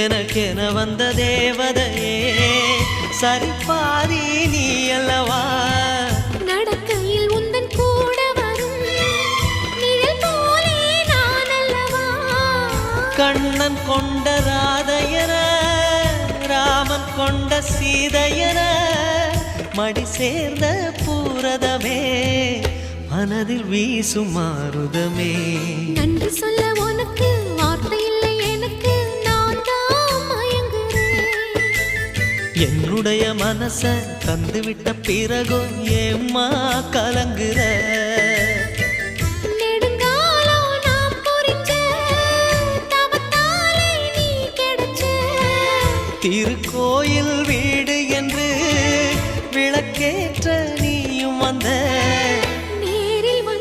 எனக்கென வந்த தேவதையே சரிபாதி நீ அல்லவா நடக்கையில் உந்தன் கூட வரும் நிழல் போலே நான் அல்லவா கண்ணன் கொண்ட ராதையர ராமன் கொண்ட சீதையர மடி சேர்ந்த பூரதமே மனதில் வீசும் மாருதமே நன்றி சொல்ல உனக்கு வார்த்தை இல்லை எனக்கு நான் தான் மயங்குறேன் என்னுடைய மனச தந்துவிட்ட பிறகும் ஏம்மா கலங்குற